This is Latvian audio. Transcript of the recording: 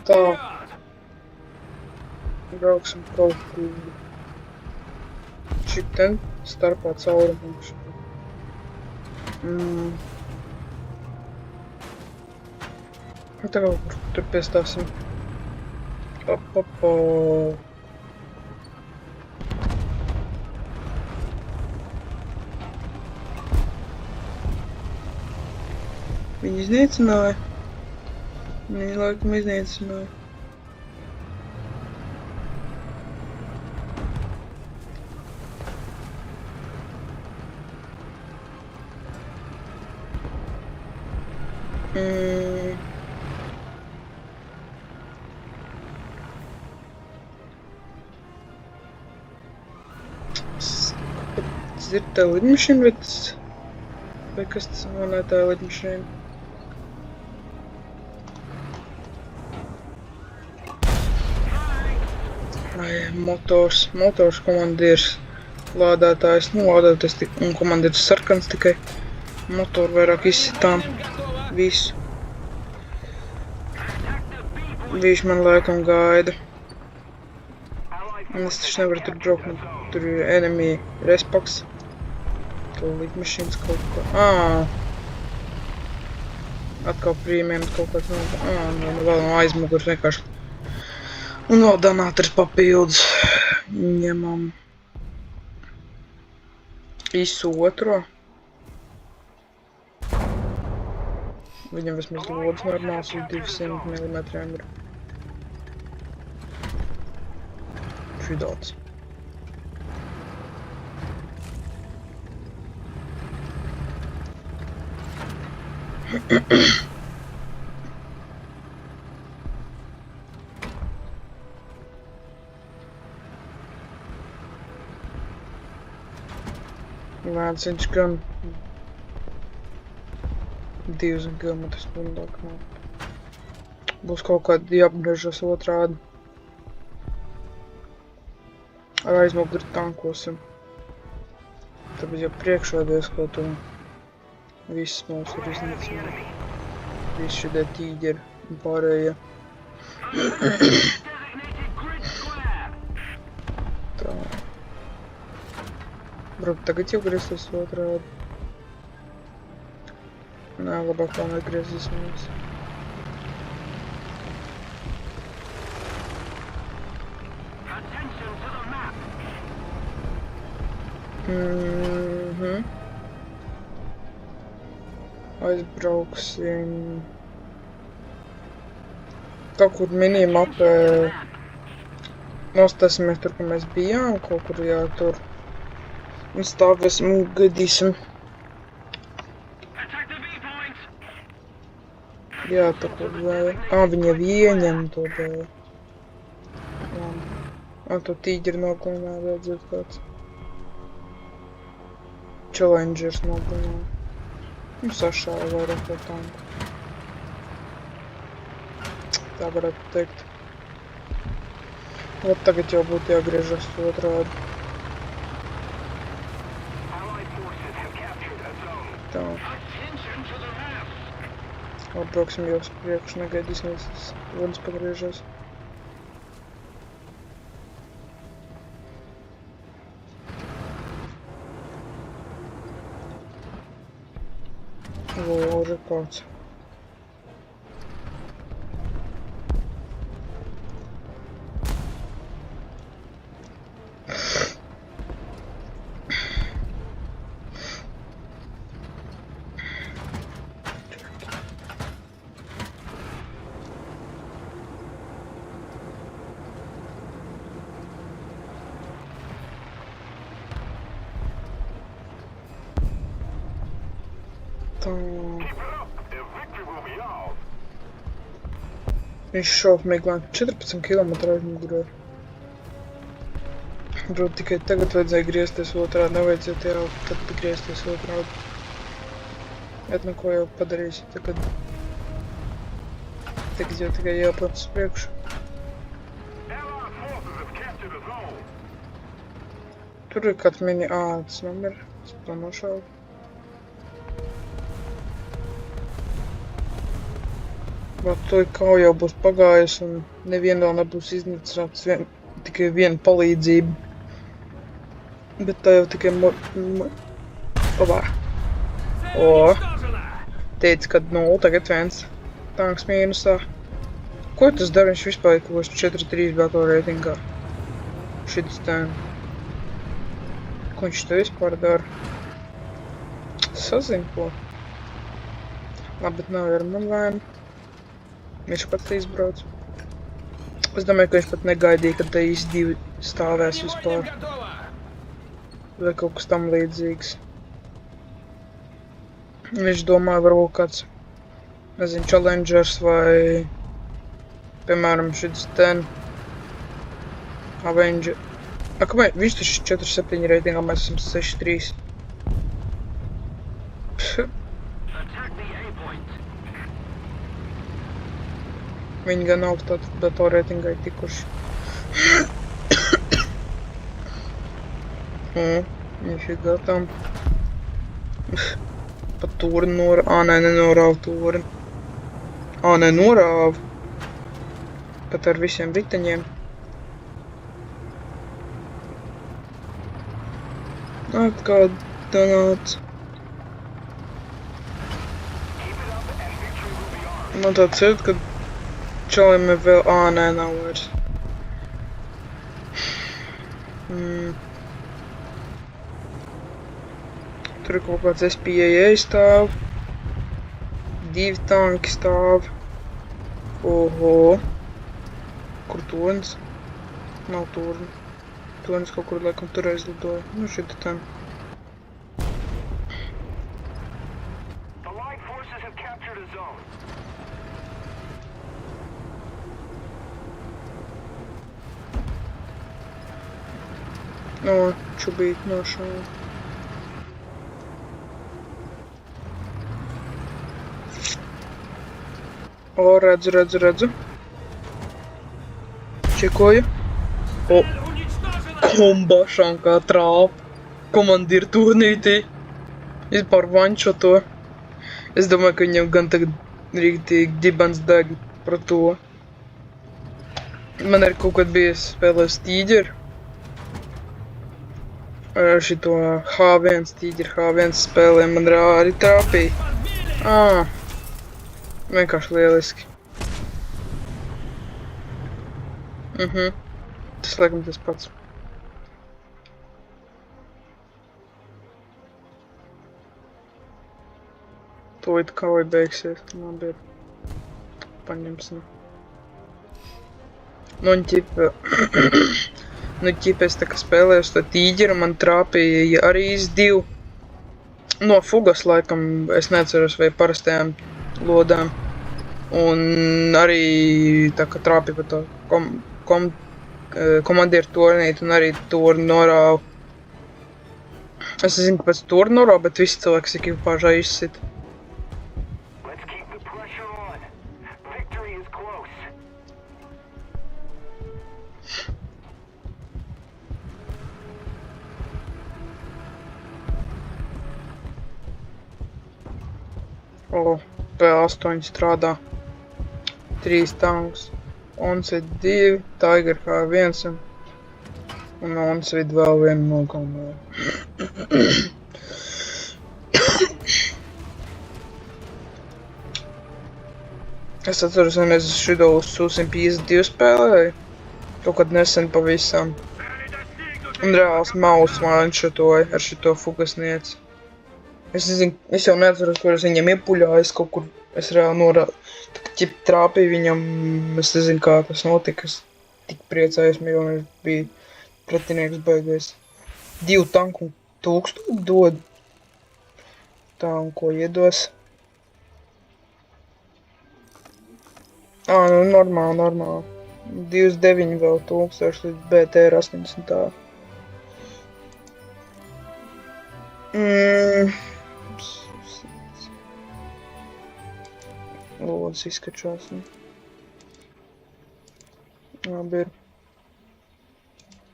Tā. Brauksim kaut kur. Šitien starpā caurumā. Tā kaut kur tur piestāsim. Viņi iznīcināja. Viņi laikam iznīcināja. Ir tā lidmašīna, vai kas tas man ir tā lidmašīna? Motors komandieris, lādētājs, lādētājs un komandieris sarkans tikai motoru vairāk izsitām visu. Viņš man laikam gaida. Un es taču nevaru tur braukt, tur ir enemy respaks. Lidmašīnas kaut kā. Atkal prīmiem kaut kāds vēl no aizmugurs vienkārši. Un vēl donātris papildus. Ņemam. Visu otro. Viņam vismaz lods normāls uz 200 mm ir. Šidots. Lēns viņš gan 2 km/h. Būs kaut kādi jāapgriežas otrādi. Ar aizmuguri tankosim. Tāpēc jau priekšvēdies kaut un viss mums ir iznīcināti. Visi šitie tīģeri un pārējie. Tā. Varbūt tagad jau griezties otrādi. Nē, labāk vēl negriezīsimies. Aizbrauksim kaut kur minimapē. Nostāsimies tur, kur mēs bijām, kaut kur tur. Un stāvēsim un gaidīsim. Jā, tā kur vēl. Viņi jau ieņem to vēl. To tīģeri nogalinā vajadzētu kāds. Challengers nogalinā. Un sašāva vairāk par tanku. Tā varētu teikt. Vat tagad jau būtu jāgriežas otrādi. Tā. Atbrauksim jau uz priekšu, negaidīsimies, vodas pagriežas. Lūdzu, kāds. Viņš šausmīglāk 14 km aizmugurē. Varbūt tikai tagad vajadzēja griezties otrādi, nevajadzētu jau tad griezties otrādi. Bet nu ko jau padarīsi tagad. Tagad jau tikai jāpēc uz priekšu. Tur ir kāds mini tas numeri, es to nošauju. Bet to kauja jau būs pagājis un neviena vēl nebūs iznīcināts, tikai viena palīdzība. Bet tā jau tikai Opā. O. Teica, ka 0, tagad 1. Tanks mīnusā. Ko tas dara? Viņš vispār ir kaut kāds 4-3 gato reitingā. Šitas ten. Ko viņš te vispār dara? Sazin ko. Labi, bet nav ar man vainu. Viņš pats izbrauc. Es domāju, ka viņš pat negaidīja, kad te īsti divi stāvēs vispār. Vai kaut kas tam līdzīgs. Viņš domāja, varbūt kāds, nezinu, challengers vai, piemēram, šis ten Avenger. Kāpēc? Viņš taču 4-7 reitingā, mēs esam 6-3. Viņi gan augstā datorreitingā ir tikuši. Viņš ir gatavs. Pat turni norāva. Nē, nenorāva turni. Nē, norāva. Pat ar visiem riteņiem. Atgādināts. Man tāds ir, ka čalim ir vēl... Nē, nav vairs. Tur ir kaut kāds SPAA stāv. 2 tanki stāv. Oho. Kur turns? Nav turni. Turns kaut kur laikam tur aizlidoja. Nu šita ten. No, čubīt nošāva. O, redzu. Čekoju. O, kombašana kā trāpa. Komandīra turnītī. Vispār vančo to. Es domāju, ka viņam gan tagad rīktīgi dibens deg par to. Man arī kaut kad bija spēlējis tīģeri. Ar šito H1, tīģeri H1 spēlēm man arī trāpīja. Vienkārši lieliski. Tas laikam tas pats. Tūlīt kauja beigsies, labi ir. Paņemsim. Nu un ķipa... es tā kā spēlēju uz to tīģeru, man trāpīja arī iz 2. No fugas laikam, es neatceros vai parastajām lodām. Un arī tā kā trāpīja pa to komandieru turnīti un arī turni norāva. Es nezinu, kāpēc turni norāva, bet visi cilvēks ekipāžā izsit. O, P8 strādā. 3 tanks. Onset 2, Tiger H1 un Onset vēl vienu nogalināju. Es atceros, ka es šito uz Su-152 spēlēju. Kaut kad nesen pavisam. Un reāls maus vanšotoja ar šito fugasnieci. Es nezinu, es jau neatceros, kur es viņam iepuļāju, es kaut kur, es reāli norādu. Tā kā ķip trāpīju viņam, es nezinu, kā tas notika, es tik priecājos, jo viņš bija pretinieks beigais. 2 tanku 1000 dod. Tā, un ko iedos? Nu normāli. 29 vēl 1000 līdz BTR 80 tā. Lodas izskačās. Labi ir.